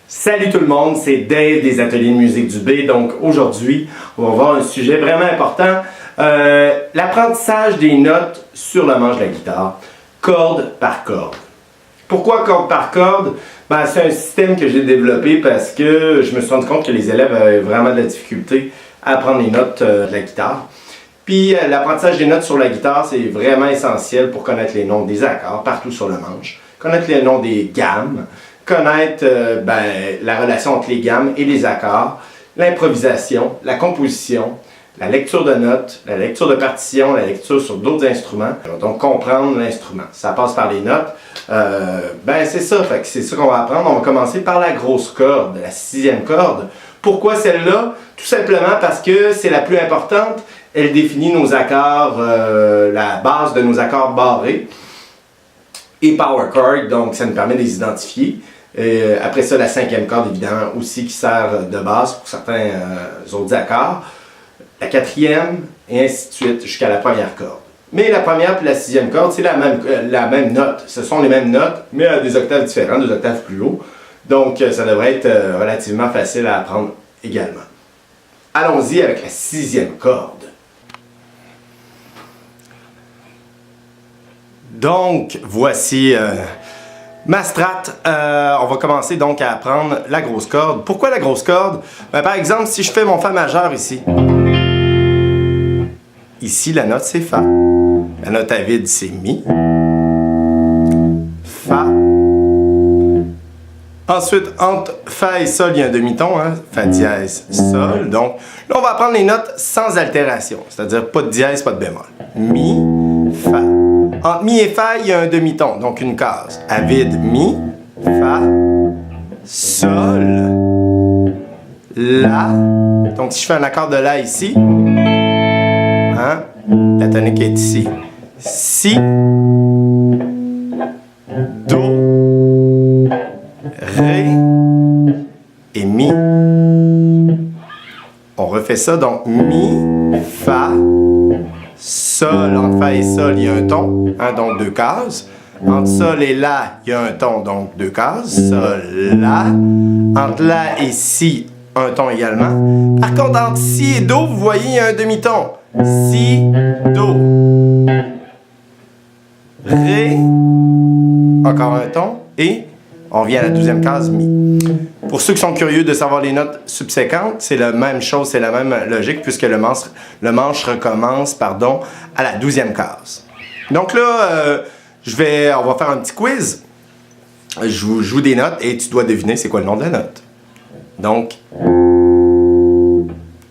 Salut tout le monde, c'est Dave des Ateliers de musique du B. Donc aujourd'hui, on va voir un sujet vraiment important, l'apprentissage des notes sur le manche de la guitare, corde par corde. Pourquoi corde par corde? C'est un système que j'ai développé parce que je me suis rendu compte que les élèves avaient vraiment de la difficulté à apprendre les notes de la guitare. Puis l'apprentissage des notes sur la guitare, c'est vraiment essentiel pour connaître les noms des accords partout sur le manche, connaître les noms des gammes, connaître la relation entre les gammes et les accords, l'improvisation, la composition, la lecture de notes, la lecture de partitions, la lecture sur d'autres instruments. Donc comprendre l'instrument. Ça passe par les notes. C'est ça, c'est ça qu'on va apprendre. On va commencer par la grosse corde, la 6e corde. Pourquoi celle-là? Tout simplement parce que c'est la plus importante. Elle définit nos accords, la base de nos accords barrés. Et power chord, donc ça nous permet de les identifier. Après ça, la 5e corde, évidemment, aussi qui sert de base pour certains autres accords. La 4e, et ainsi de suite, jusqu'à la première corde. Mais la première et la 6e corde, c'est la même note. Ce sont les mêmes notes, mais à des octaves différentes, 2 octaves plus haut. Donc, ça devrait être relativement facile à apprendre également. Allons-y avec la 6e corde. Donc, voici ma strat. On va commencer donc à apprendre la grosse corde. Pourquoi la grosse corde? Par exemple, si je fais mon Fa majeur ici. Ici, la note, c'est Fa. La note à vide, c'est Mi. Fa. Ensuite, entre Fa et Sol, il y a un demi-ton. Fa dièse, Sol. Donc, là, on va apprendre les notes sans altération. C'est-à-dire pas de dièse, pas de bémol. Mi, Fa. Entre Mi et Fa, il y a un demi-ton, donc une case. À vide, Mi, Fa, Sol, La. Donc si je fais un accord de La ici, la tonique est ici. Si, Do, Ré et Mi. On refait ça, donc Mi, Fa, Sol, entre Fa et Sol, il y a un ton, donc 2 cases. Entre Sol et La, il y a un ton, donc 2 cases. Sol, La. Entre La et Si, un ton également. Par contre, entre Si et Do, vous voyez, il y a un demi-ton. Si, Do. Ré. Encore un ton. Et on revient à la 12e case, Mi. Pour ceux qui sont curieux de savoir les notes subséquentes, c'est la même chose, c'est la même logique, puisque le manche recommence, à la 12e case. Donc là, on va faire un petit quiz. Je vous joue des notes et tu dois deviner c'est quoi le nom de la note. Donc,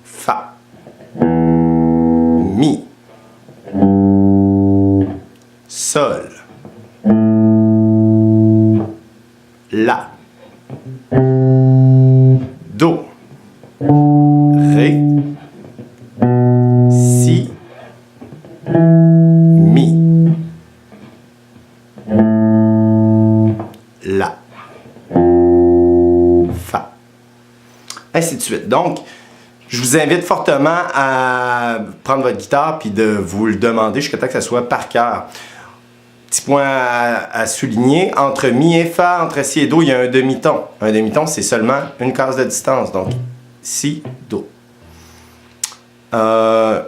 Fa, Mi, Sol, La, Do, Ré, Si, Mi, La, Fa. Ainsi de suite. Donc, je vous invite fortement à prendre votre guitare puis de vous le demander jusqu'à temps que ça soit par cœur. Petit point à souligner, entre Mi et Fa, entre Si et Do, il y a un demi-ton. Un demi-ton, c'est seulement une case de distance. Donc, Si, Do. Moi,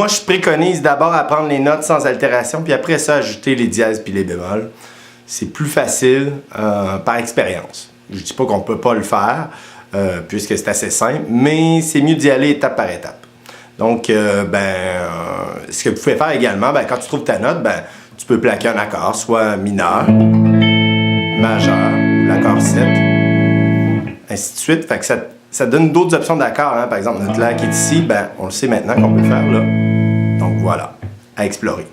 je préconise d'abord apprendre les notes sans altération, puis après ça, ajouter les dièses puis les bémols. C'est plus facile par expérience. Je ne dis pas qu'on ne peut pas le faire, puisque c'est assez simple, mais c'est mieux d'y aller étape par étape. Donc, ce que vous pouvez faire également, quand tu trouves ta note, tu peux plaquer un accord, soit mineur, majeur, ou l'accord 7, ainsi de suite. Fait que ça donne d'autres options d'accords. Par exemple, notre La qui est ici, on le sait maintenant qu'on peut le faire là. Donc voilà, à explorer.